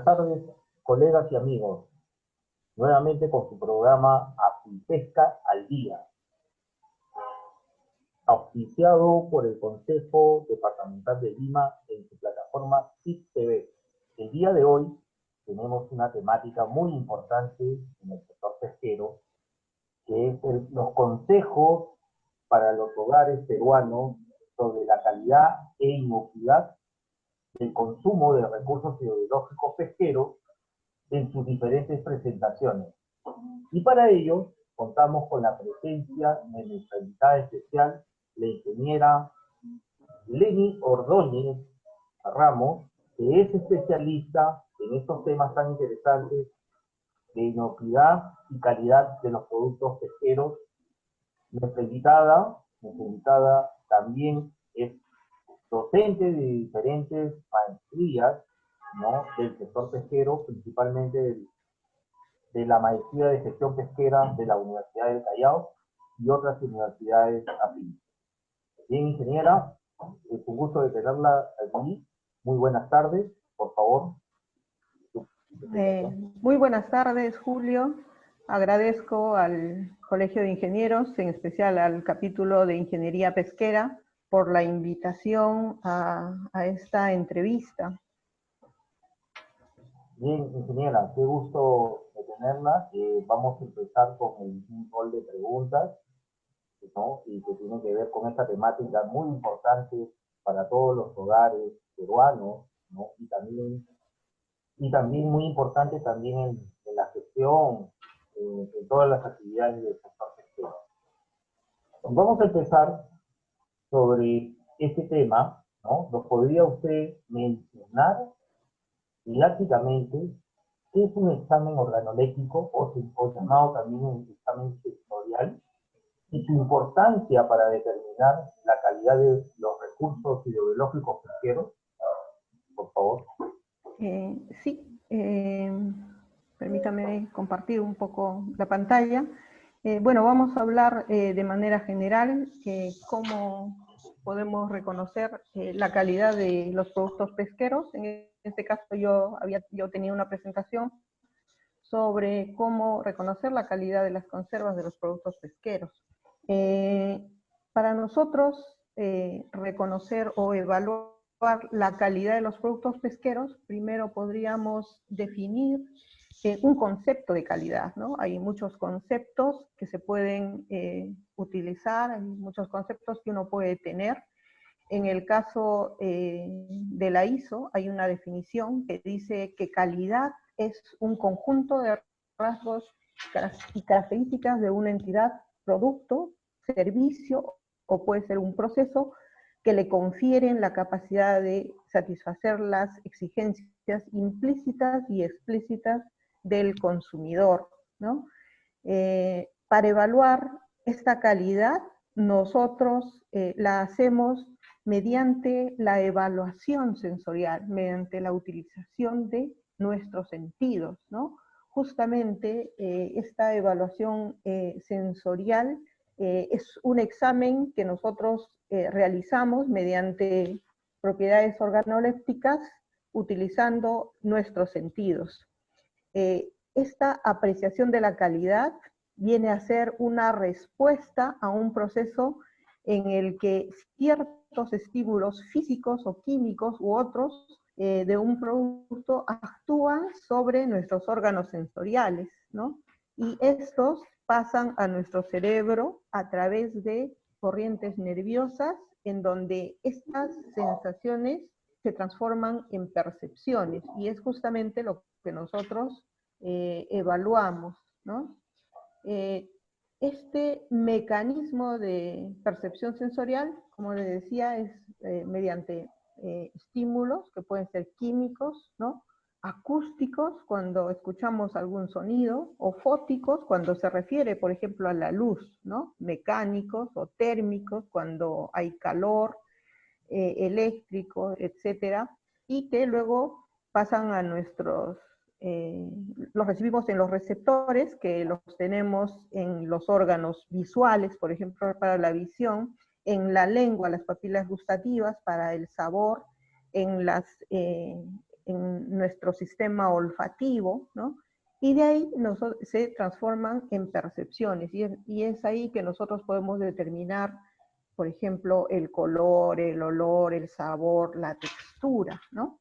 tardes, colegas y amigos. Nuevamente con su programa Apipesca al Día, auspiciado por el Consejo Departamental de Lima en su plataforma SIC TV. El día de hoy tenemos una temática muy importante en el sector pesquero, que es los consejos para los hogares peruanos sobre la calidad e inocuidad del consumo de recursos biológicos pesqueros en sus diferentes presentaciones. Y para ello contamos con la presencia de nuestra invitada especial, la ingeniera Leni Ordóñez Ramos, que es especialista en estos temas tan interesantes de inocuidad y calidad de los productos pesqueros. Nuestra invitada también es docente de diferentes maestrías, ¿no?, del sector pesquero, principalmente de la maestría de gestión pesquera de la Universidad del Callao y otras universidades afines. Bien, ingeniera, es un gusto de tenerla aquí. Muy buenas tardes, por favor. Muy buenas tardes, Julio. Agradezco al Colegio de Ingenieros, en especial al capítulo de Ingeniería Pesquera, por la invitación a esta entrevista. Bien, ingeniera, qué gusto de tenerla. Vamos a empezar con un rol de preguntas, ¿no?, y que tiene que ver con esta temática muy importante para todos los hogares peruanos, ¿no?, y también muy importante también en la gestión de todas las actividades del sector pesquero. Vamos a empezar sobre este tema, ¿no? ¿Nos podría usted mencionar didácticamente qué es un examen organoléctrico o llamado también un examen sensorial y su importancia para determinar la calidad de los recursos hidrobiológicos pesqueros? Por favor. Sí, permítame compartir un poco la pantalla. Bueno, vamos a hablar de manera general cómo podemos reconocer la calidad de los productos pesqueros. En este caso yo tenía una presentación sobre cómo reconocer la calidad de las conservas de los productos pesqueros. Para nosotros, reconocer o evaluar la calidad de los productos pesqueros, primero podríamos definir un concepto de calidad, ¿no? Hay muchos conceptos que se pueden utilizar, hay muchos conceptos que uno puede tener. En el caso de la ISO hay una definición que dice que calidad es un conjunto de rasgos y características de una entidad, producto, servicio o puede ser un proceso que le confieren la capacidad de satisfacer las exigencias implícitas y explícitas del consumidor, ¿no? Para evaluar esta calidad, nosotros la hacemos mediante la evaluación sensorial, mediante la utilización de nuestros sentidos, ¿no? Justamente esta evaluación sensorial es un examen que nosotros realizamos mediante propiedades organolépticas utilizando nuestros sentidos. Esta apreciación de la calidad viene a ser una respuesta a un proceso en el que ciertos estímulos físicos o químicos u otros de un producto actúan sobre nuestros órganos sensoriales, ¿no? Y estos pasan a nuestro cerebro a través de corrientes nerviosas en donde estas sensaciones se transforman en percepciones y es justamente lo que nosotros evaluamos, ¿no? Este mecanismo de percepción sensorial, como les decía, es mediante estímulos que pueden ser químicos, ¿no?, acústicos cuando escuchamos algún sonido, o fóticos cuando se refiere, por ejemplo, a la luz, ¿no?, mecánicos o térmicos cuando hay calor, eléctrico, etcétera, y que luego pasan a los recibimos en los receptores, que los tenemos en los órganos visuales, por ejemplo, para la visión, en la lengua, las papilas gustativas, para el sabor, en en nuestro sistema olfativo, ¿no? Y de ahí se transforman en percepciones, y es ahí que nosotros podemos determinar, por ejemplo, el color, el olor, el sabor, la textura, ¿no?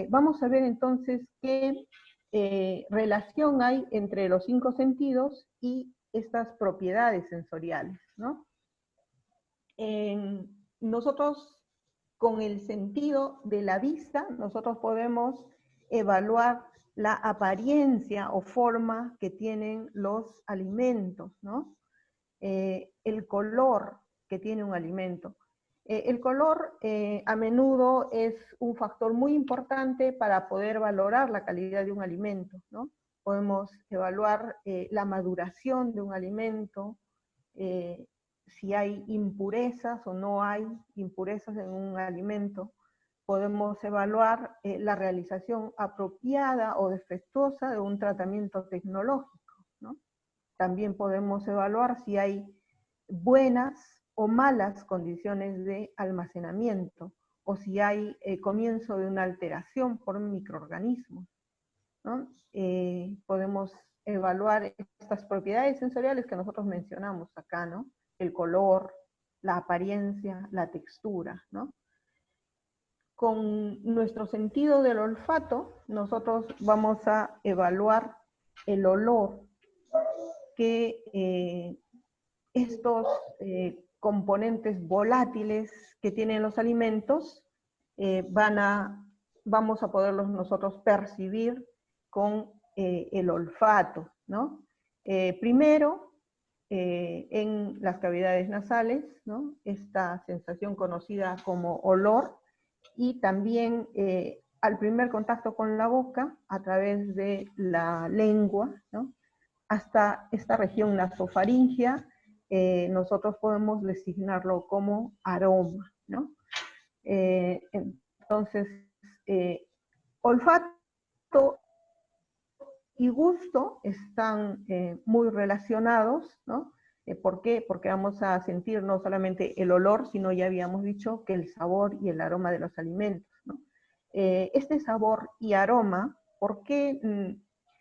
Vamos a ver entonces qué relación hay entre los 5 sentidos y estas propiedades sensoriales, ¿no? Nosotros, con el sentido de la vista, nosotros podemos evaluar la apariencia o forma que tienen los alimentos, ¿no? El color que tiene un alimento. El color a menudo es un factor muy importante para poder valorar la calidad de un alimento, ¿no? Podemos evaluar la maduración de un alimento, si hay impurezas o no hay impurezas en un alimento. Podemos evaluar la realización apropiada o defectuosa de un tratamiento tecnológico, ¿no? También podemos evaluar si hay buenas o malas condiciones de almacenamiento, o si hay comienzo de una alteración por microorganismos, ¿no? Podemos evaluar estas propiedades sensoriales que nosotros mencionamos acá, ¿no? El color, la apariencia, la textura, ¿no? Con nuestro sentido del olfato, nosotros vamos a evaluar el olor que estos componentes volátiles que tienen los alimentos vamos a poderlos nosotros percibir con el olfato, ¿no? Primero, en las cavidades nasales, ¿no? Esta sensación conocida como olor, y también al primer contacto con la boca a través de la lengua, ¿no? Hasta esta región nasofaringea, nosotros podemos designarlo como aroma, ¿no? Entonces, olfato y gusto están muy relacionados, ¿no? ¿Por qué? Porque vamos a sentir no solamente el olor, sino ya habíamos dicho que el sabor y el aroma de los alimentos, ¿no? Este sabor y aroma, ¿por qué?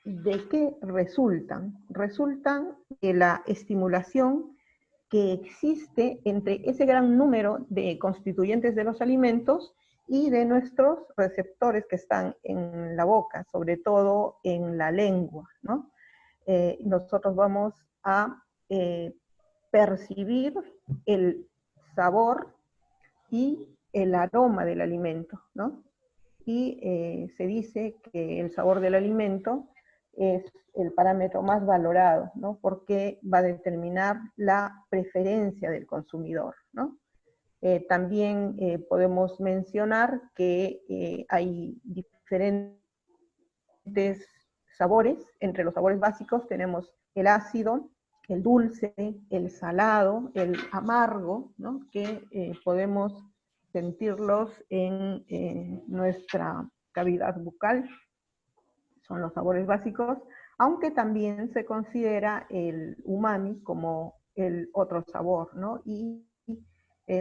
¿De qué resultan? Resultan de la estimulación que existe entre ese gran número de constituyentes de los alimentos y de nuestros receptores que están en la boca, sobre todo en la lengua, ¿no? Nosotros vamos a percibir el sabor y el aroma del alimento, ¿no? Y se dice que el sabor del alimento es el parámetro más valorado, ¿no? Porque va a determinar la preferencia del consumidor, ¿no? También podemos mencionar que hay diferentes sabores. Entre los sabores básicos tenemos el ácido, el dulce, el salado, el amargo, ¿no? Que podemos sentirlos en nuestra cavidad bucal. Son los sabores básicos, aunque también se considera el umami como el otro sabor, ¿no? Y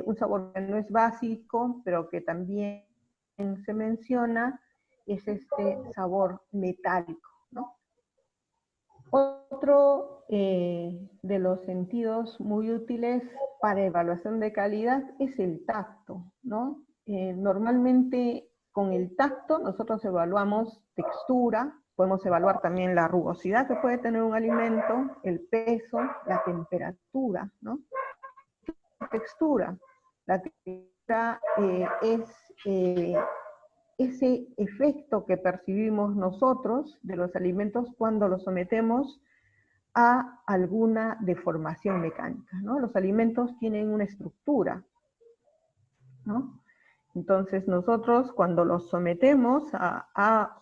un sabor que no es básico, pero que también se menciona, es este sabor metálico, ¿no? Otro de los sentidos muy útiles para evaluación de calidad es el tacto, ¿no? Normalmente con el tacto nosotros evaluamos textura, podemos evaluar también la rugosidad que puede tener un alimento, el peso, la temperatura, ¿no? La textura es ese efecto que percibimos nosotros de los alimentos cuando los sometemos a alguna deformación mecánica, ¿no? Los alimentos tienen una estructura, ¿no? Entonces nosotros cuando los sometemos a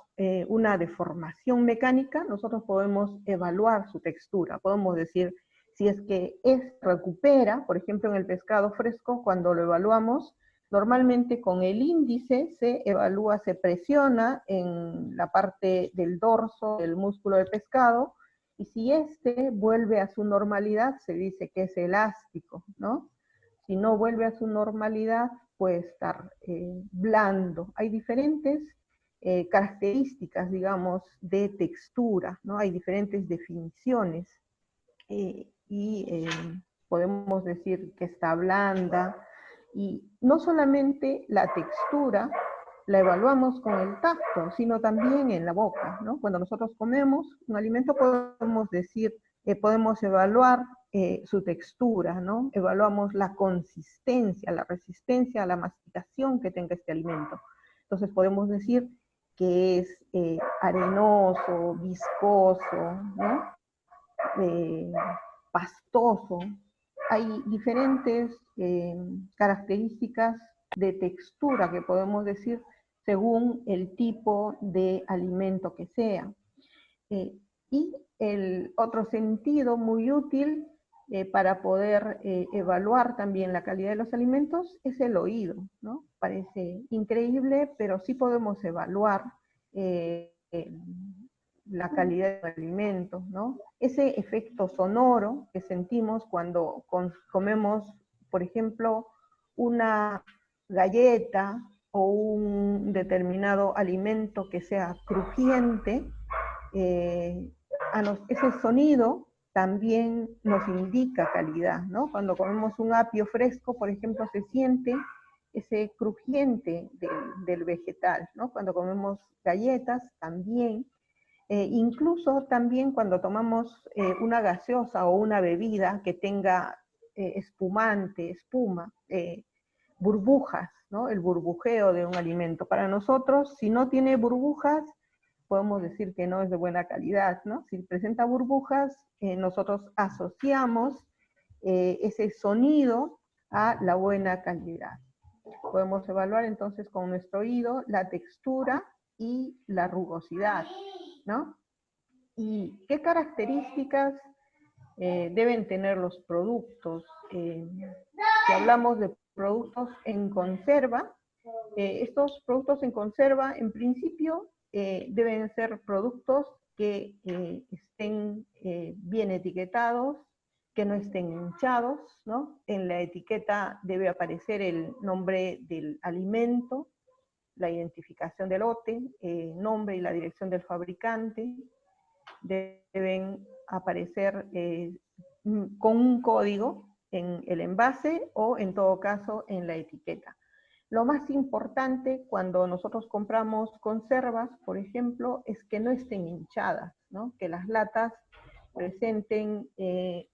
una deformación mecánica, nosotros podemos evaluar su textura, podemos decir si es que recupera, por ejemplo en el pescado fresco, cuando lo evaluamos, normalmente con el índice se evalúa, se presiona en la parte del dorso del músculo del pescado, y si este vuelve a su normalidad, se dice que es elástico, ¿no? Si no vuelve a su normalidad, puede estar blando. Hay diferentes características, digamos, de textura, ¿no? Hay diferentes definiciones podemos decir que está blanda, y no solamente la textura la evaluamos con el tacto, sino también en la boca, ¿no? Cuando nosotros comemos un alimento podemos decir, podemos evaluar su textura, ¿no? Evaluamos la consistencia, la resistencia a la masticación que tenga este alimento. Entonces podemos decir que es arenoso, viscoso, ¿no? Pastoso. Hay diferentes características de textura que podemos decir según el tipo de alimento que sea. Y el otro sentido muy útil para poder evaluar también la calidad de los alimentos es el oído, ¿no? Parece increíble, pero sí podemos evaluar la calidad del alimento, ¿no? Ese efecto sonoro que sentimos cuando comemos, por ejemplo, una galleta o un determinado alimento que sea crujiente, ese sonido también nos indica calidad, ¿no? Cuando comemos un apio fresco, por ejemplo, se siente ese crujiente del vegetal, ¿no? Cuando comemos galletas, también. Incluso también cuando tomamos una gaseosa o una bebida que tenga espumante, espuma, burbujas, ¿no? El burbujeo de un alimento. Para nosotros, si no tiene burbujas, podemos decir que no es de buena calidad, ¿no? Si presenta burbujas, nosotros asociamos ese sonido a la buena calidad. Podemos evaluar entonces con nuestro oído la textura y la rugosidad, ¿no? ¿Y qué características deben tener los productos? Si hablamos de productos en conserva, estos productos en conserva, en principio, deben ser productos que estén bien etiquetados, que no estén hinchados, ¿no? En la etiqueta debe aparecer el nombre del alimento, la identificación del lote, nombre y la dirección del fabricante. Deben aparecer con un código en el envase o en todo caso en la etiqueta. Lo más importante cuando nosotros compramos conservas, por ejemplo, es que no estén hinchadas, ¿no? Que las latas presenten,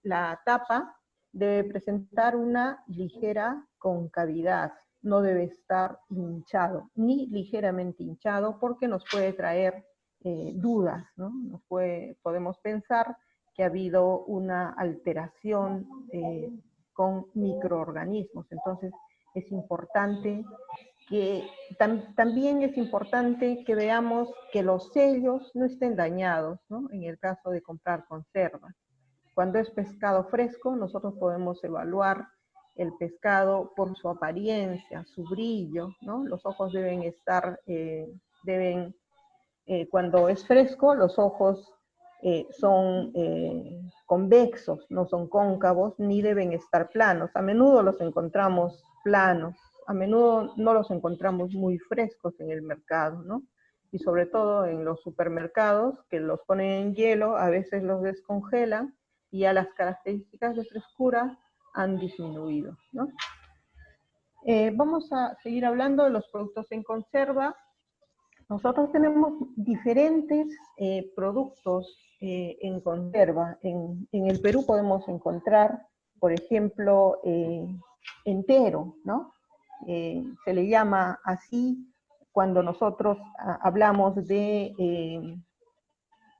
la tapa debe presentar una ligera concavidad, no debe estar hinchado, ni ligeramente hinchado, porque nos puede traer dudas, ¿no? Podemos pensar que ha habido una alteración con microorganismos. Entonces es importante que también es importante que veamos que los sellos no estén dañados, ¿no? En el caso de comprar conservas. Cuando es pescado fresco, nosotros podemos evaluar el pescado por su apariencia, su brillo, ¿no? Los ojos deben estar, cuando es fresco, los ojos son convexos, no son cóncavos, ni deben estar planos. A menudo los encontramos planos, a menudo no los encontramos muy frescos en el mercado, ¿no? Y sobre todo en los supermercados, que los ponen en hielo, a veces los descongelan, y ya las características de frescura han disminuido, ¿no? Vamos a seguir hablando de los productos en conserva. Nosotros tenemos diferentes productos en conserva. En el Perú podemos encontrar, por ejemplo, entero, ¿no? Se le llama así cuando nosotros hablamos de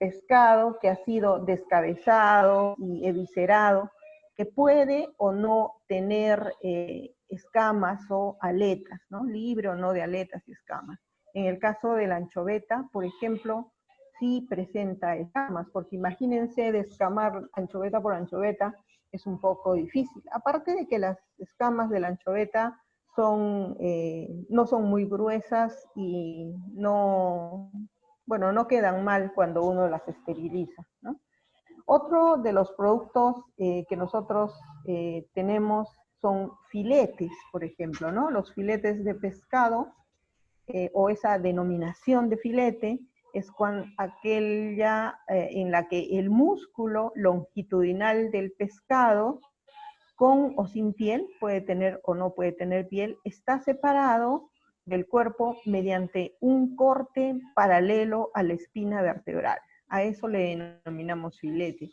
pescado que ha sido descabezado y eviscerado, que puede o no tener escamas o aletas, ¿no? Libre o no de aletas y escamas. En el caso de la anchoveta, por ejemplo, sí presenta escamas, porque imagínense descamar anchoveta por anchoveta, es un poco difícil. Aparte de que las escamas de la anchoveta no son muy gruesas y no quedan mal cuando uno las esteriliza, ¿no? Otro de los productos que nosotros tenemos son filetes, por ejemplo, ¿no? Los filetes de pescado o esa denominación de filete es aquella en la que el músculo longitudinal del pescado, con o sin piel, puede tener o no puede tener piel, está separado del cuerpo mediante un corte paralelo a la espina vertebral. A eso le denominamos filete.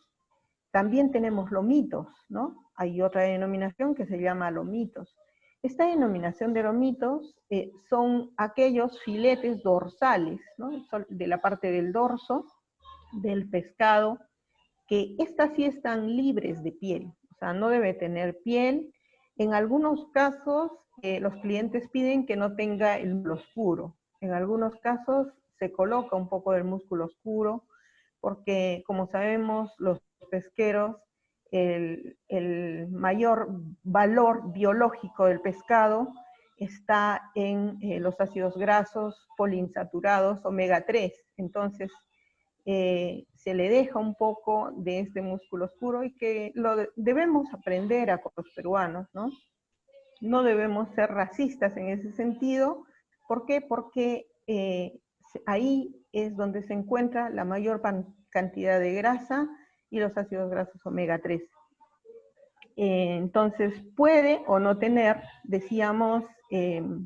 También tenemos lomitos, ¿no? Hay otra denominación que se llama lomitos. Esta denominación de lomitos son aquellos filetes dorsales, ¿no? De la parte del dorso del pescado, que estas sí están libres de piel, o sea, no debe tener piel. En algunos casos, los clientes piden que no tenga el músculo oscuro. En algunos casos se coloca un poco del músculo oscuro, porque como sabemos, los pesqueros, el mayor valor biológico del pescado está en los ácidos grasos poliinsaturados omega 3. Entonces, se le deja un poco de este músculo oscuro y que debemos aprender a los peruanos, ¿no? No debemos ser racistas en ese sentido. ¿Por qué? Porque ahí es donde se encuentra la mayor cantidad de grasa y los ácidos grasos omega 3. Entonces puede o no tener, decíamos,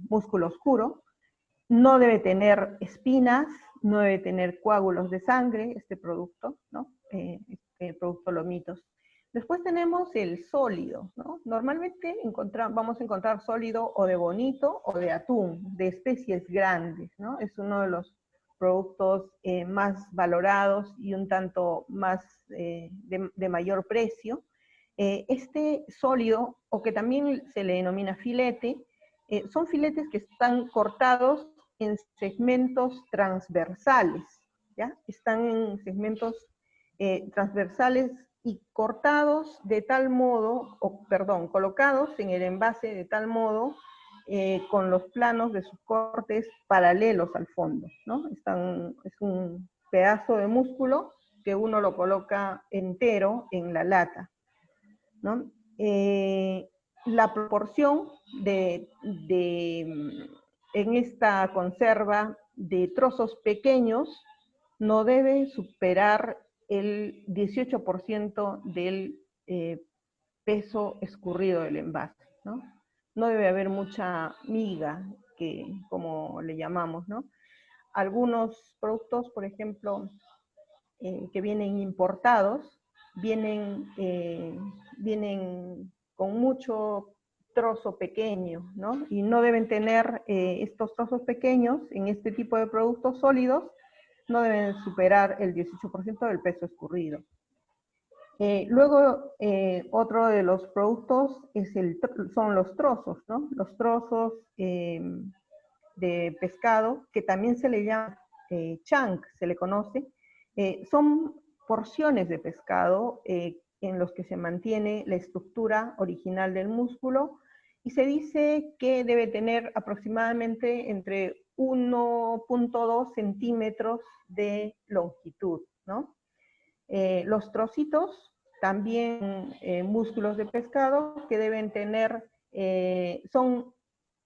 músculo oscuro, no debe tener espinas, no debe tener coágulos de sangre, este producto, ¿no? Este producto lomitos. Después tenemos el sólido, ¿no? Normalmente vamos a encontrar sólido o de bonito o de atún, de especies grandes, ¿no? Es uno de los productos más valorados y un tanto más de mayor precio. Este sólido, o que también se le denomina filete, son filetes que están cortados en segmentos transversales, ¿ya? Están en segmentos transversales y cortados de tal modo, colocados en el envase de tal modo, con los planos de sus cortes paralelos al fondo, ¿no? Es un pedazo de músculo que uno lo coloca entero en la lata, ¿no? La proporción en esta conserva de trozos pequeños no debe superar el 18% del peso escurrido del envase, ¿no? No debe haber mucha miga, como le llamamos, ¿no? Algunos productos, por ejemplo, que vienen importados, vienen con mucho trozo pequeño, ¿no? Y no deben tener estos trozos pequeños en este tipo de productos sólidos, no deben superar el 18% del peso escurrido. Luego, otro de los productos son los trozos, ¿no? Los trozos de pescado, que también se le llama chunk, se le conoce, son porciones de pescado en los que se mantiene la estructura original del músculo, y se dice que debe tener aproximadamente entre 1.2 centímetros de longitud, ¿no? Los trocitos, también músculos de pescado, que deben tener, son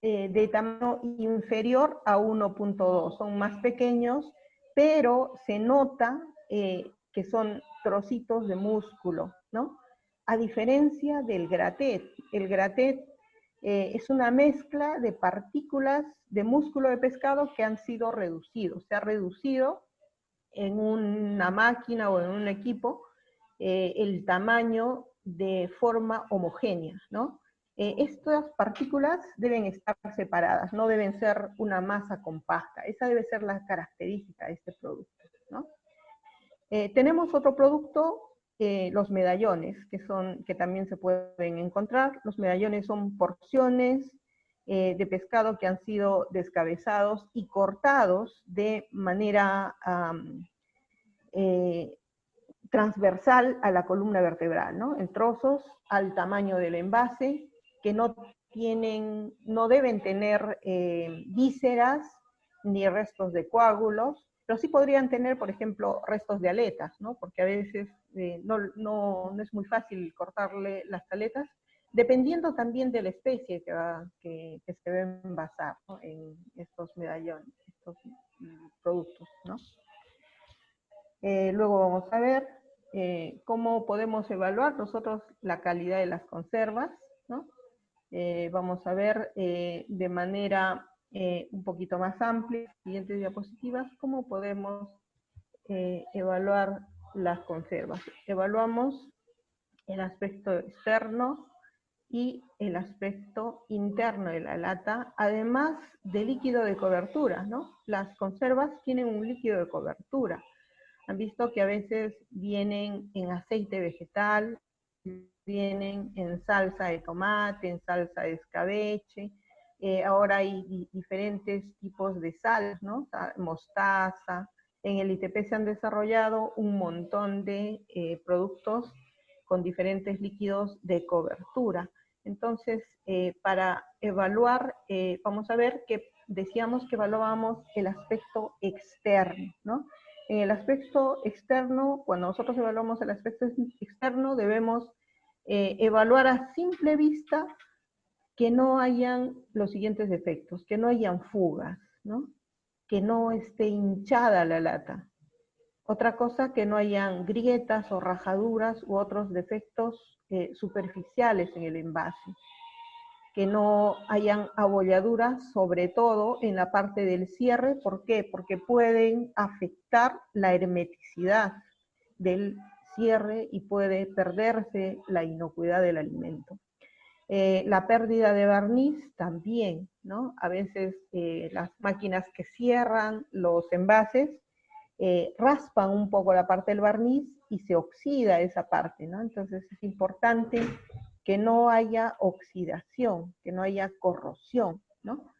de tamaño inferior a 1.2, son más pequeños, pero se nota que son trocitos de músculo, ¿no? A diferencia del gratet. El gratet es una mezcla de partículas de músculo de pescado que han sido reducidos. Se ha reducido en una máquina o en un equipo el tamaño de forma homogénea, ¿no? Estas partículas deben estar separadas, no deben ser una masa compacta. Esa debe ser la característica de este producto, ¿no? Tenemos otro producto, los medallones, que también se pueden encontrar. Los medallones son porciones de pescado que han sido descabezados y cortados de manera transversal a la columna vertebral, ¿no? En trozos al tamaño del envase, que no deben tener vísceras ni restos de coágulos, pero sí podrían tener, por ejemplo, restos de aletas, ¿no? Porque a veces no es muy fácil cortarle las aletas, dependiendo también de la especie que se va a envasar, ¿no?, en estos medallones, estos productos, ¿no? Luego vamos a ver cómo podemos evaluar nosotros la calidad de las conservas, ¿no? Vamos a ver de manera un poquito más amplia, siguientes diapositivas, cómo podemos evaluar las conservas. Evaluamos el aspecto externo y el aspecto interno de la lata, además del líquido de cobertura, ¿no? Las conservas tienen un líquido de cobertura. Han visto que a veces vienen en aceite vegetal, vienen en salsa de tomate, en salsa de escabeche. Ahora hay diferentes tipos de sal, ¿no? Mostaza. En el ITP se han desarrollado un montón de productos con diferentes líquidos de cobertura. Entonces, para evaluar, vamos a ver que decíamos que evaluábamos el aspecto externo, ¿no? En el aspecto externo, cuando nosotros evaluamos el aspecto externo, debemos evaluar a simple vista que no hayan los siguientes defectos, que no hayan fugas, ¿no? Que no esté hinchada la lata. Otra cosa, que no hayan grietas o rajaduras u otros defectos superficiales en el envase. Que no hayan abolladuras, sobre todo en la parte del cierre. ¿Por qué? Porque pueden afectar la hermeticidad del cierre y puede perderse la inocuidad del alimento. La pérdida de barniz también, ¿no? A veces las máquinas que cierran los envases raspan un poco la parte del barniz y se oxida esa parte, ¿no? Entonces es importante que no haya oxidación, que no haya corrosión, ¿no?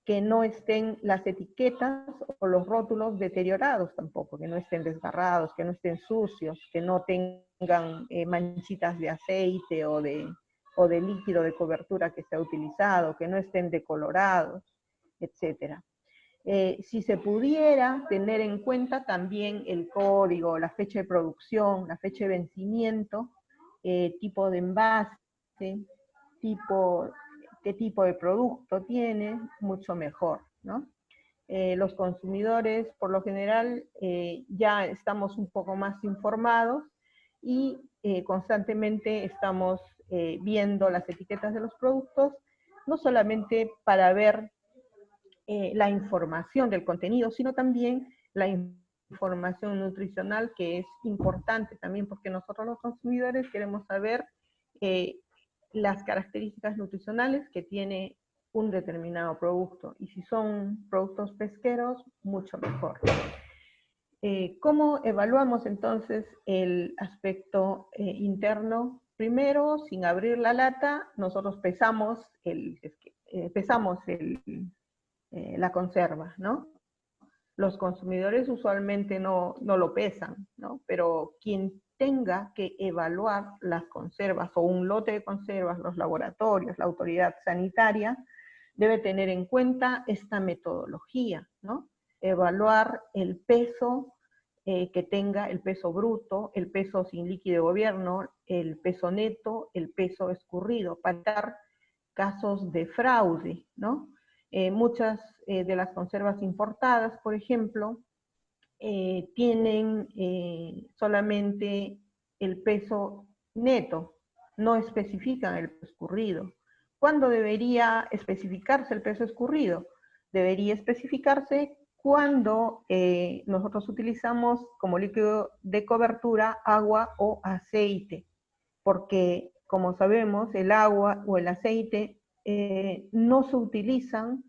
Que no estén las etiquetas o los rótulos deteriorados tampoco, que no estén desgarrados, que no estén sucios, que no tengan manchitas de aceite o de líquido de cobertura que se ha utilizado, que no estén decolorados, etcétera. Si se pudiera tener en cuenta también el código, la fecha de producción, la fecha de vencimiento, tipo de envase, qué tipo de producto tiene, mucho mejor, ¿no? Los consumidores, por lo general, ya estamos un poco más informados y constantemente estamos viendo las etiquetas de los productos, no solamente para ver la información del contenido, sino también la información nutricional, que es importante también porque nosotros los consumidores queremos saber las características nutricionales que tiene un determinado producto, y si son productos pesqueros, mucho mejor. ¿Cómo evaluamos entonces el aspecto interno? Primero, sin abrir la lata, nosotros pesamos la conserva, ¿no? Los consumidores usualmente no lo pesan, ¿no? Pero quien tenga que evaluar las conservas o un lote de conservas, los laboratorios, la autoridad sanitaria, debe tener en cuenta esta metodología, ¿no? Evaluar el peso que tenga, el peso bruto, el peso sin líquido de gobierno, el peso neto, el peso escurrido, para evitar casos de fraude, ¿no? Muchas de las conservas importadas, por ejemplo, tienen solamente el peso neto, no especifican el peso escurrido. ¿Cuándo debería especificarse el peso escurrido? Debería especificarse cuando nosotros utilizamos como líquido de cobertura agua o aceite, porque como sabemos el agua o el aceite no se utilizan,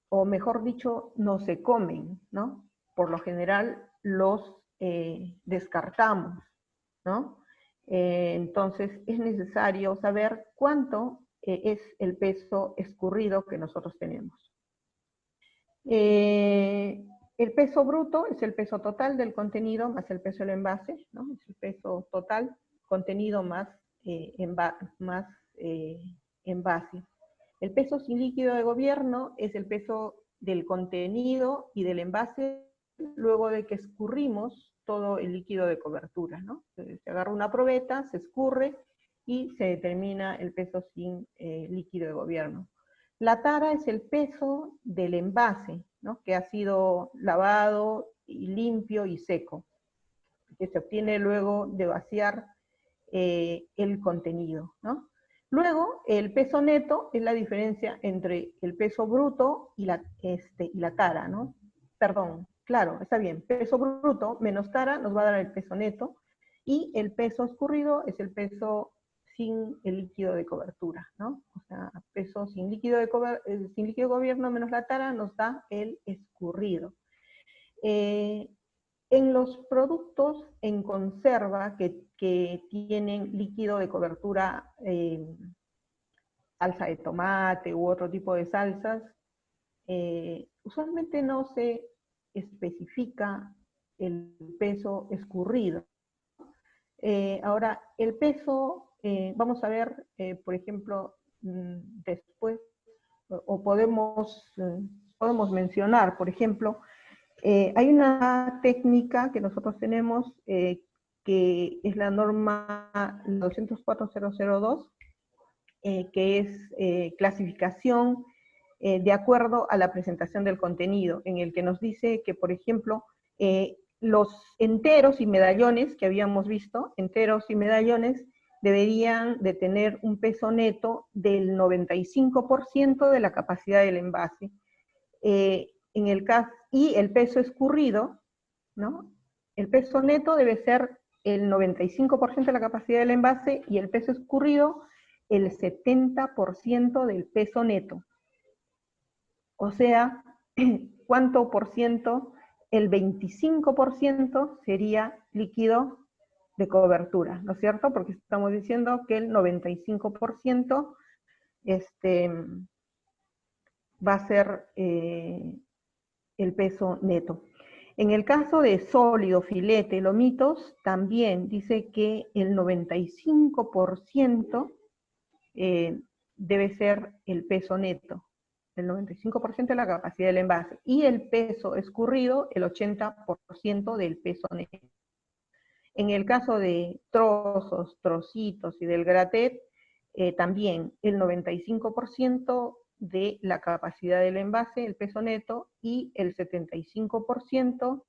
o mejor dicho, no se comen, ¿no? Por lo general los descartamos, ¿no? Entonces es necesario saber cuánto es el peso escurrido que nosotros tenemos. El peso bruto es el peso total del contenido más el peso del envase, ¿no? Es el peso total, contenido más envase. El peso sin líquido de gobierno es el peso del contenido y del envase luego de que escurrimos todo el líquido de cobertura, ¿no? Se agarra una probeta, se escurre y se determina el peso sin líquido de gobierno. La tara es el peso del envase, ¿no? Que ha sido lavado, y limpio y seco, que se obtiene luego de vaciar el contenido, ¿no? Luego, el peso neto es la diferencia entre el peso bruto y la tara, ¿no? Perdón, claro, está bien, peso bruto menos tara nos va a dar el peso neto, y el peso escurrido es el peso sin el líquido de cobertura, ¿no? O sea, peso sin líquido de gobierno menos la tara nos da el escurrido. En los productos en conserva que tienen líquido de cobertura, salsa de tomate u otro tipo de salsas, usualmente no se especifica el peso escurrido. Ahora, el peso, vamos a ver, por ejemplo, después, o podemos mencionar, por ejemplo, hay una técnica que nosotros tenemos, que es la norma 204.002, que es clasificación de acuerdo a la presentación del contenido, en el que nos dice que, por ejemplo, los enteros y medallones que habíamos visto, enteros y medallones, deberían de tener un peso neto del 95% de la capacidad del envase. En el caso, y el peso escurrido, ¿no? El peso neto debe ser el 95% de la capacidad del envase, y el peso escurrido el 70% del peso neto. O sea, ¿cuánto por ciento? El 25% sería líquido de cobertura, ¿no es cierto? Porque estamos diciendo que el 95% va a ser el peso neto. En el caso de sólido, filete, lomitos, también dice que el 95% debe ser el peso neto, el 95% de la capacidad del envase, y el peso escurrido, el 80% del peso neto. En el caso de trozos, trocitos y del gratet, también el 95% de la capacidad del envase, el peso neto, y el 75%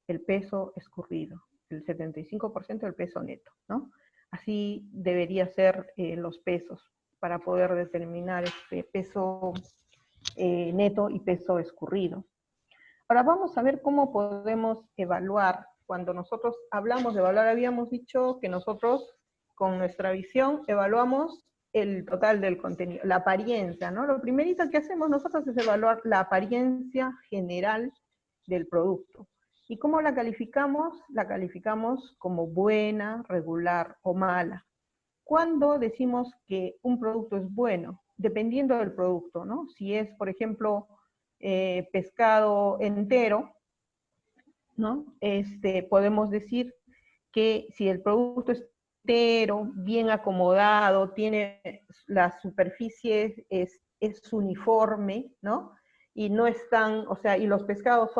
el peso escurrido, el 75% del peso neto, ¿no? Así debería ser los pesos para poder determinar este peso neto y peso escurrido. Ahora vamos a ver cómo podemos evaluar. Cuando nosotros hablamos de evaluar, habíamos dicho que nosotros con nuestra visión evaluamos el total del contenido, la apariencia, ¿no? Lo primerito que hacemos nosotros es evaluar la apariencia general del producto. ¿Y cómo la calificamos? La calificamos como buena, regular o mala. ¿Cuándo decimos que un producto es bueno? Dependiendo del producto, ¿no? Si es, por ejemplo, pescado entero, ¿no? Podemos decir que si el producto es entero, bien acomodado, tiene la superficie es uniforme, ¿no? Y no están, o sea, y los pescados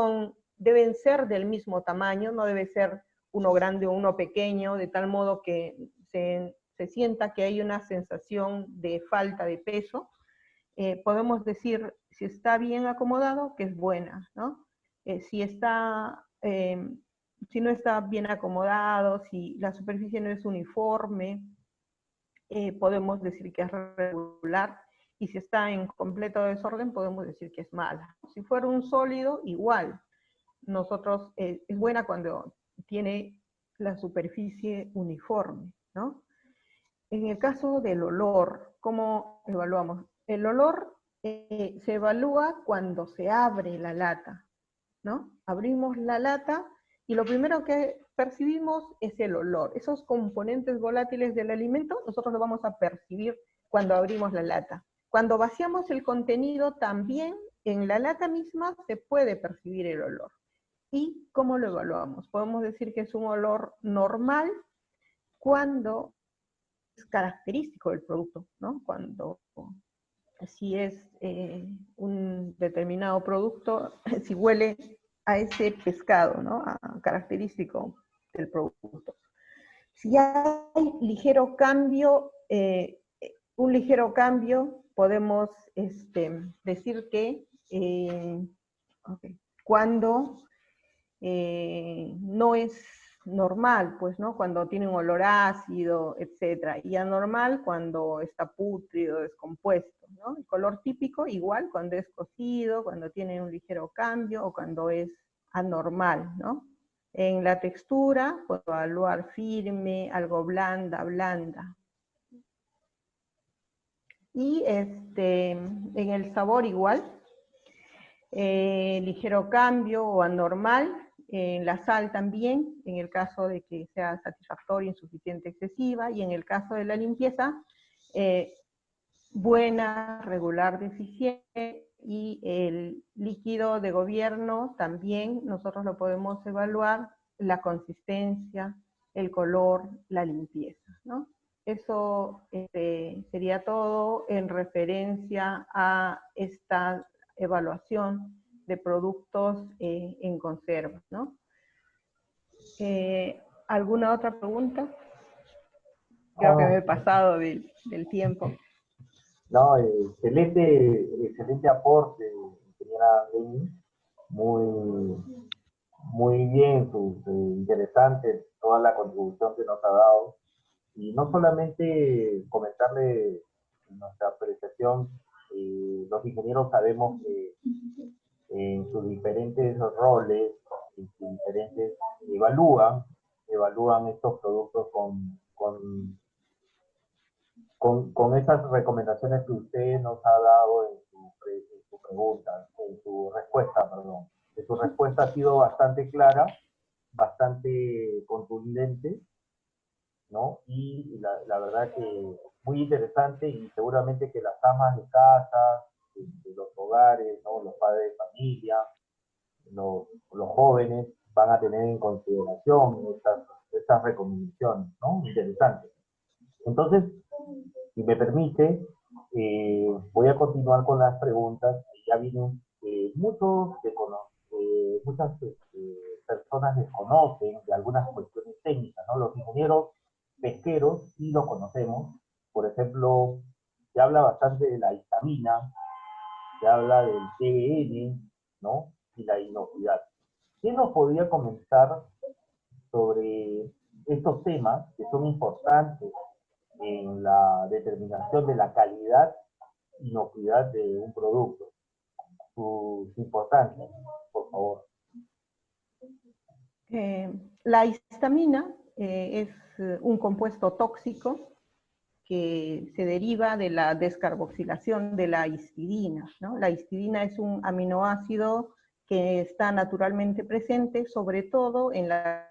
deben ser del mismo tamaño, no debe ser uno grande o uno pequeño, de tal modo que se sienta que hay una sensación de falta de peso. Podemos decir, si está bien acomodado, que es buena, ¿no? Si no está bien acomodado, si la superficie no es uniforme, podemos decir que es regular, y si está en completo desorden, podemos decir que es mala. Si fuera un sólido, igual. Es buena cuando tiene la superficie uniforme, ¿no? En el caso del olor, ¿cómo evaluamos? El olor se evalúa cuando se abre la lata, ¿no? Abrimos la lata y lo primero que percibimos es el olor. Esos componentes volátiles del alimento nosotros lo vamos a percibir cuando abrimos la lata. Cuando vaciamos el contenido, también en la lata misma se puede percibir el olor. ¿Y cómo lo evaluamos? Podemos decir que es un olor normal cuando es característico del producto, ¿no? Cuando si es un determinado producto, si huele a ese pescado, ¿no? Característico del producto. Si hay ligero cambio un ligero cambio, podemos decir que cuando no es normal, pues, ¿no? Cuando tiene un olor ácido, etcétera, y anormal cuando está pútrido, descompuesto, ¿no? El color típico igual cuando es cocido, cuando tiene un ligero cambio o cuando es anormal, ¿no? En la textura puedo evaluar firme, algo blanda, blanda. Y en el sabor igual, ligero cambio o anormal, en la sal también, en el caso de que sea satisfactoria, insuficiente, excesiva, y en el caso de la limpieza, buena, regular, deficiente, y el líquido de gobierno también nosotros lo podemos evaluar, la consistencia, el color, la limpieza, ¿no? Eso sería todo en referencia a esta evaluación de productos en conserva, ¿no? ¿Alguna otra pregunta? Creo que me he pasado del tiempo. No, excelente aporte, ingeniera Denny. Muy bien, interesante toda la contribución que nos ha dado. Y no solamente comentarle nuestra apreciación, los ingenieros sabemos que en sus diferentes roles, en sus diferentes, evalúan estos productos con esas recomendaciones que usted nos ha dado en su pregunta, en su respuesta, perdón. En su respuesta ha sido bastante clara, bastante contundente, ¿no? Y la verdad que muy interesante, y seguramente que las amas de casa, de los hogares, ¿no? Los padres de familia, los jóvenes van a tener en consideración estas recomendaciones, ¿no? Interesante. Entonces, si me permite, voy a continuar con las preguntas. Ya vienen muchas personas desconocen de algunas cuestiones técnicas, ¿no? Los ingenieros pesqueros sí lo conocemos. Por ejemplo, se habla bastante de la histamina, se habla del TBN, ¿no? Y la inocuidad. ¿Quién nos podría comentar sobre estos temas que son importantes en la determinación de la calidad e inocuidad de un producto? Sus importancias, por favor. La histamina es un compuesto tóxico que se deriva de la descarboxilación de la histidina, ¿no? La histidina es un aminoácido que está naturalmente presente, sobre todo en las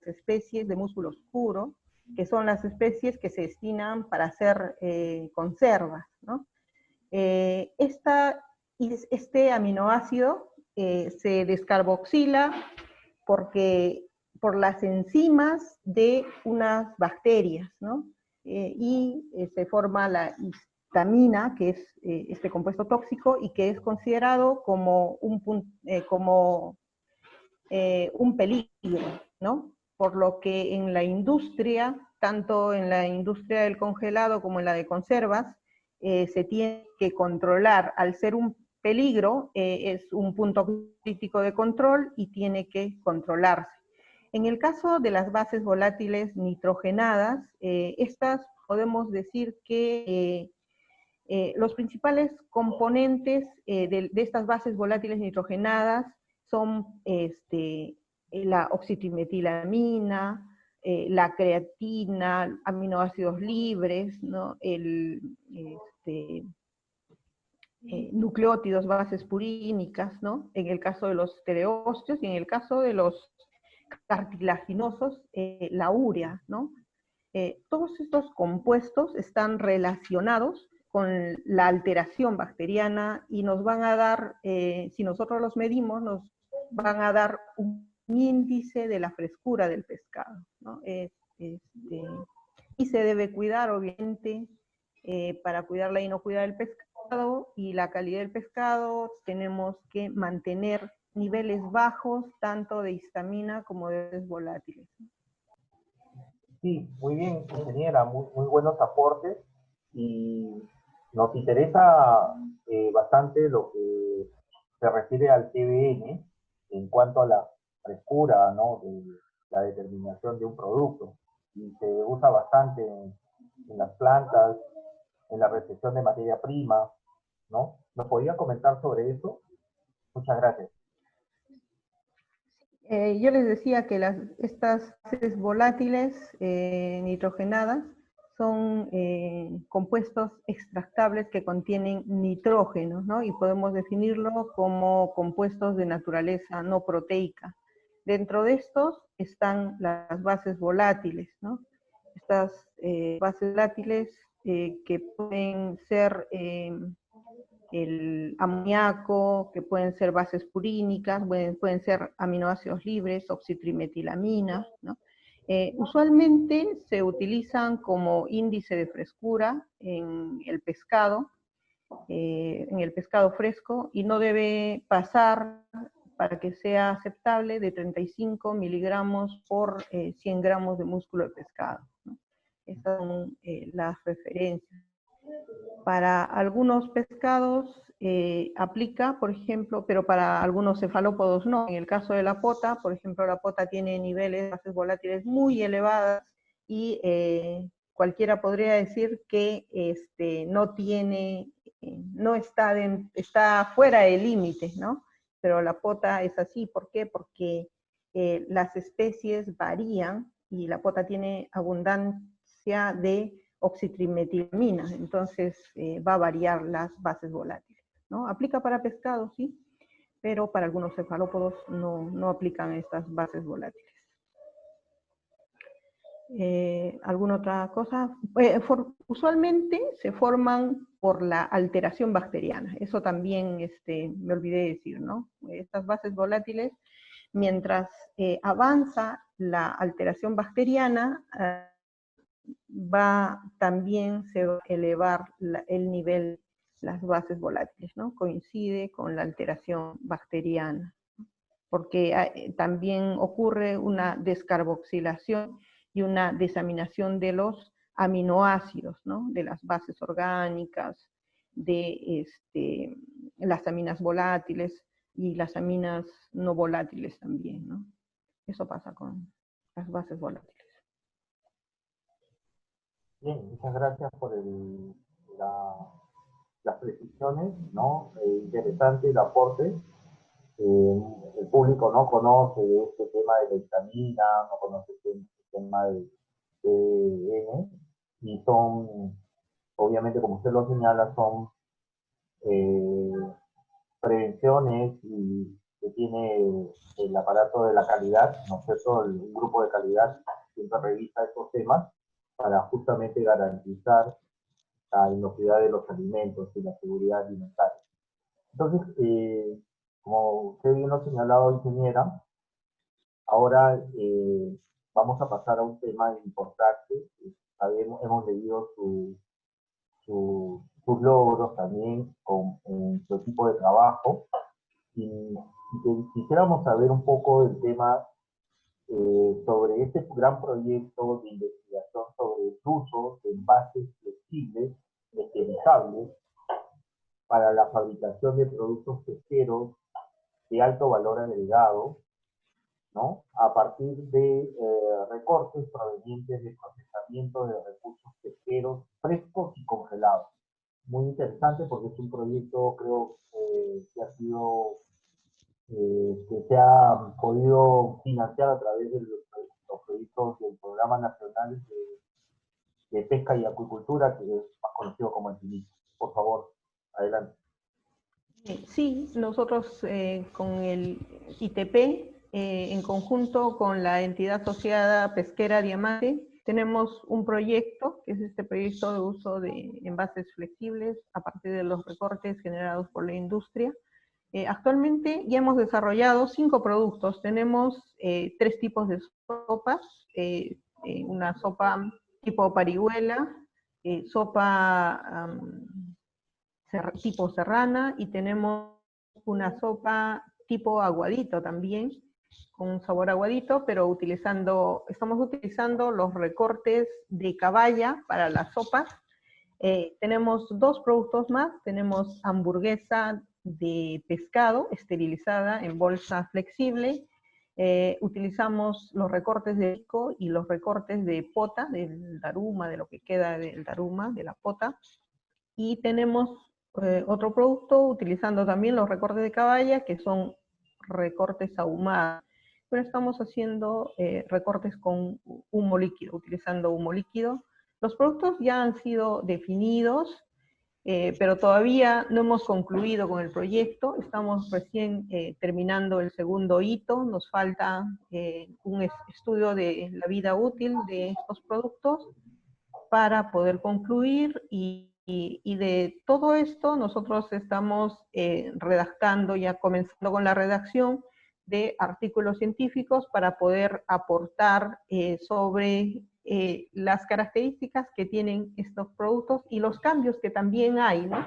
especies de músculo oscuro, que son las especies que se destinan para hacer conservas, ¿no? Este aminoácido se descarboxila por las enzimas de unas bacterias, ¿no? Se forma la histamina, que es este compuesto tóxico y que es considerado como un peligro, ¿no? Por lo que en la industria, tanto en la industria del congelado como en la de conservas, se tiene que controlar. Al ser un peligro, es un punto crítico de control y tiene que controlarse. En el caso de las bases volátiles nitrogenadas, estas podemos decir que los principales componentes de estas bases volátiles nitrogenadas son la oxitimetilamina, la creatina, aminoácidos libres, ¿no? Nucleótidos, bases purínicas, ¿no? En el caso de los estereósteos y en el caso de los cartilaginosos, la urea, ¿no? Todos estos compuestos están relacionados con la alteración bacteriana y nos van a dar, si nosotros los medimos, nos van a dar un índice de la frescura del pescado, ¿no? Y se debe cuidar, obviamente, para cuidar la inocuidad del pescado y la calidad del pescado, tenemos que mantener niveles bajos tanto de histamina como de bases volátiles. Sí, muy bien, ingeniera, muy buenos aportes y nos interesa bastante lo que se refiere al TBN en cuanto a la frescura, ¿no? De la determinación de un producto. Y se usa bastante en las plantas, en la recepción de materia prima, ¿no? ¿Nos podría comentar sobre eso? Muchas gracias. Yo les decía que estas bases volátiles nitrogenadas son compuestos extractables que contienen nitrógeno, ¿no? Y podemos definirlo como compuestos de naturaleza no proteica. Dentro de estos están las bases volátiles, ¿no? Estas bases volátiles que pueden ser el amoníaco, que pueden ser bases purínicas, pueden ser aminoácidos libres, oxitrimetilamina, ¿no? Usualmente se utilizan como índice de frescura en el pescado fresco, y no debe pasar, para que sea aceptable, de 35 miligramos por 100 gramos de músculo de pescado, ¿no? Estas son las referencias. Para algunos pescados aplica, por ejemplo, pero para algunos cefalópodos no. En el caso de la pota, por ejemplo, la pota tiene niveles de bases volátiles muy elevadas y cualquiera podría decir que no tiene, no está, está fuera del límite, ¿no? Pero la pota es así. ¿Por qué? Porque las especies varían y la pota tiene abundancia de oxitrimetilamina, entonces va a variar las bases volátiles, ¿no? Aplica para pescados, sí, pero para algunos cefalópodos no aplican estas bases volátiles. ¿Alguna otra cosa? Usualmente se forman por la alteración bacteriana, eso también me olvidé de decir, ¿no? Estas bases volátiles, mientras avanza la alteración bacteriana, también se va a elevar el nivel, las bases volátiles, ¿no? Coincide con la alteración bacteriana, porque también ocurre una descarboxilación y una desaminación de los aminoácidos, ¿no? De las bases orgánicas, de las aminas volátiles y las aminas no volátiles también, ¿no? Eso pasa con las bases volátiles. Bien, muchas gracias por las precisiones, ¿no? Interesante el aporte. El público no conoce este tema de la vitamina, no conoce este tema de TN, y son, obviamente, como usted lo señala, son eh, prevenciones y que tiene el aparato de la calidad, ¿no es cierto? Un grupo de calidad siempre revisa estos temas para justamente garantizar la inocuidad de los alimentos y la seguridad alimentaria. Entonces, como usted bien lo ha señalado, ingeniera, ahora vamos a pasar a un tema importante. Hemos leído sus logros también en su equipo de trabajo y quisiéramos saber un poco del tema sobre este gran proyecto de investigación sobre el uso de envases flexibles, esterilizables, para la fabricación de productos pesqueros de alto valor agregado, ¿no? A partir de recortes provenientes del procesamiento de recursos pesqueros frescos y congelados. Muy interesante porque es un proyecto, creo, que ha sido, que se ha podido financiar a través de los proyectos del Programa Nacional de Pesca y Acuicultura, que es más conocido como el PINIC. Por favor, adelante. Sí, nosotros con el ITP, en conjunto con la entidad asociada pesquera Diamante, tenemos un proyecto, que es este proyecto de uso de envases flexibles a partir de los recortes generados por la industria. Actualmente ya hemos desarrollado 5 productos. Tenemos 3 tipos de sopas, una sopa tipo parihuela, sopa tipo serrana, y tenemos una sopa tipo aguadito también, con un sabor aguadito, pero estamos utilizando los recortes de caballa para las sopas. Tenemos dos productos más, tenemos hamburguesa de pescado esterilizada en bolsa flexible, utilizamos los recortes de pico y los recortes de pota, del daruma, de lo que queda del daruma, de la pota, y tenemos otro producto utilizando también los recortes de caballa, que son recortes ahumados, pero estamos haciendo recortes con humo líquido, utilizando humo líquido. Los productos ya han sido definidos, pero todavía no hemos concluido con el proyecto, estamos recién terminando el segundo hito, nos falta un estudio de la vida útil de estos productos para poder concluir, y de todo esto nosotros estamos redactando, ya comenzando con la redacción de artículos científicos para poder aportar sobre las características que tienen estos productos y los cambios que también hay, ¿no?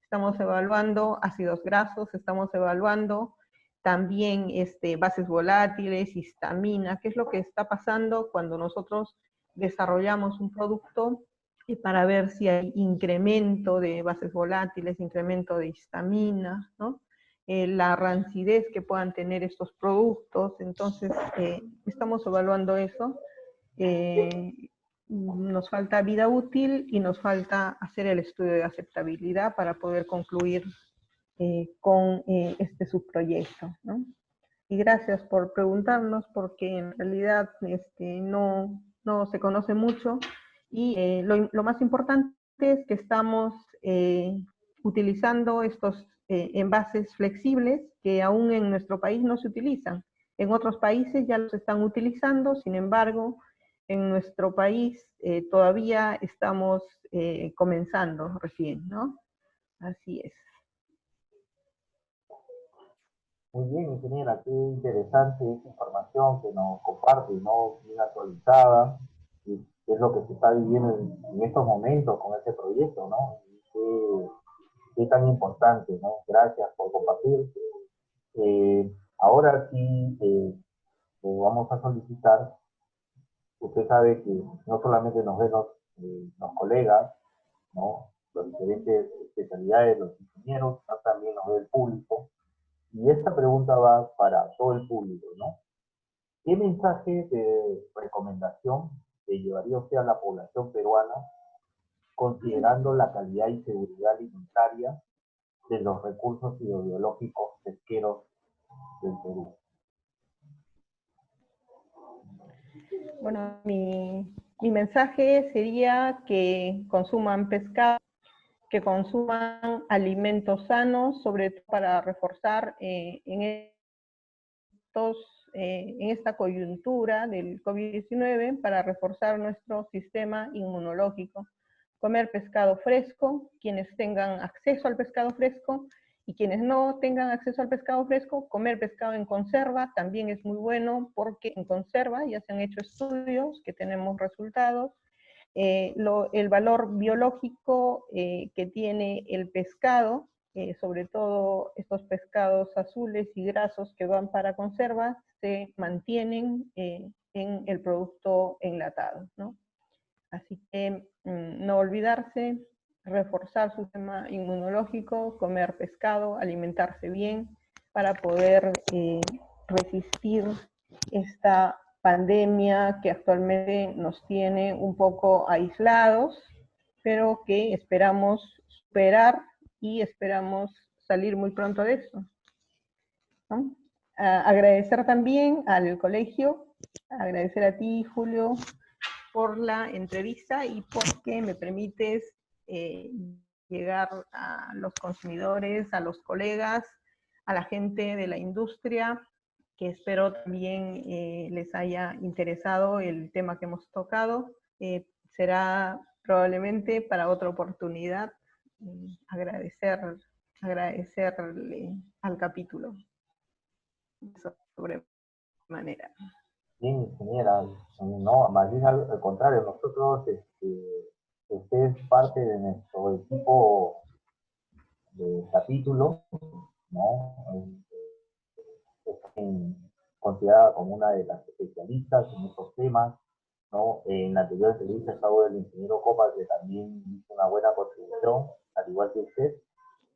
Estamos evaluando ácidos grasos, estamos evaluando también bases volátiles, histamina, qué es lo que está pasando cuando nosotros desarrollamos un producto para ver si hay incremento de bases volátiles, incremento de histamina, ¿no? La rancidez que puedan tener estos productos. Entonces, estamos evaluando eso. Nos falta vida útil y nos falta hacer el estudio de aceptabilidad para poder concluir con este subproyecto, ¿no? Y gracias por preguntarnos, porque en realidad no se conoce mucho, y lo más importante es que estamos utilizando estos envases flexibles que aún en nuestro país no se utilizan. En otros países ya los están utilizando, sin embargo, en nuestro país todavía estamos comenzando recién, ¿no? Así es. Muy bien, ingeniera, qué interesante esta información que nos comparte, ¿no? Bien actualizada, y qué es lo que se está viviendo en estos momentos con este proyecto, ¿no? Y qué tan importante, ¿no? Gracias por compartir. Ahora sí, le vamos a solicitar, usted sabe que no solamente nos ven los colegas, ¿no? Las diferentes especialidades, los ingenieros, sino también nos ve el público. Y esta pregunta va para todo el público, ¿no? ¿Qué mensaje de recomendación le llevaría usted a la población peruana considerando la calidad y seguridad alimentaria de los recursos hidrobiológicos pesqueros del Perú? Bueno, mi mensaje sería que consuman pescado, que consuman alimentos sanos, sobre todo para reforzar en esta coyuntura del COVID-19, para reforzar nuestro sistema inmunológico. Comer pescado fresco, quienes tengan acceso al pescado fresco, y quienes no tengan acceso al pescado fresco, comer pescado en conserva también es muy bueno, porque en conserva ya se han hecho estudios que tenemos resultados. El valor biológico que tiene el pescado, sobre todo estos pescados azules y grasos que van para conserva, se mantienen en el producto enlatado, ¿no? Así que no olvidarse, reforzar su sistema inmunológico, comer pescado, alimentarse bien para poder resistir esta pandemia que actualmente nos tiene un poco aislados, pero que esperamos superar y esperamos salir muy pronto de esto, ¿no? Agradecer también al colegio, agradecer a ti, Julio, por la entrevista y porque me permites llegar a los consumidores, a los colegas, a la gente de la industria, que espero también les haya interesado el tema que hemos tocado. Será probablemente para otra oportunidad. Agradecerle al capítulo sobre manera. Bien, ingeniera, no, más bien al contrario, nosotros, usted es parte de nuestro equipo de capítulo, ¿no? En considerada como una de las especialistas en estos temas, ¿no? En la anterior entrevista estaba el ingeniero Copa, que también hizo una buena contribución, al igual que usted,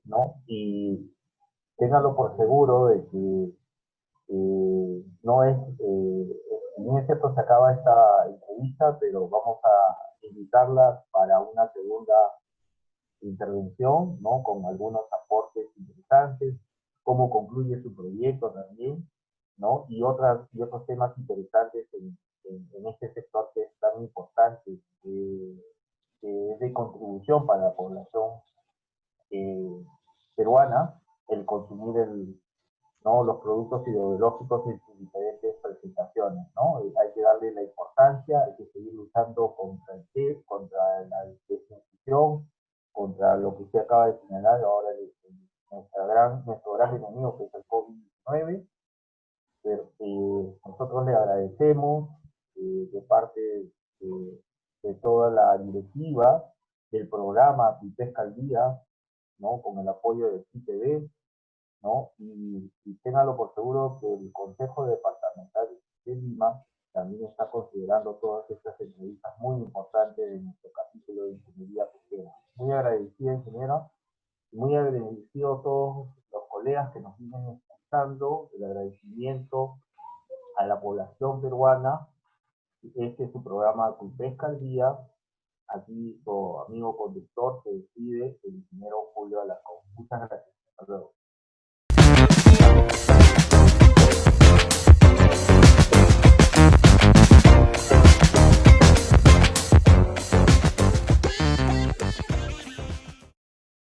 ¿no? Y téngalo por seguro de que no es, bien es cierto, se acaba esta entrevista, pero vamos a invitarla para una segunda intervención, ¿no? Con algunos aportes interesantes, cómo concluye su proyecto también, ¿no? Y otros temas interesantes en este sector que es tan importante, que es de contribución para la población eh, peruana, el consumir ¿no? Los productos ideológicos en sus diferentes presentaciones, ¿no? Hay que darle la importancia, hay que seguir luchando contra el PES, contra la desinfección, contra lo que usted acaba de señalar ahora, nuestro gran enemigo que es el COVID-19. Pero, nosotros le agradecemos de parte de toda la directiva del programa Pesca al Día, ¿no? Con el apoyo del CITV, ¿no? Y téngalo por seguro que el Consejo Departamental de Lima también está considerando todas estas entrevistas muy importantes de nuestro capítulo de ingeniería pesquera. Muy agradecido, ingeniero, y muy agradecido a todos los colegas que nos vienen escuchando, el agradecimiento a la población peruana. Este es su programa Pesca al Día. Aquí su amigo conductor se despide, el ingeniero Julio Alarcón. Muchas gracias. Hasta luego.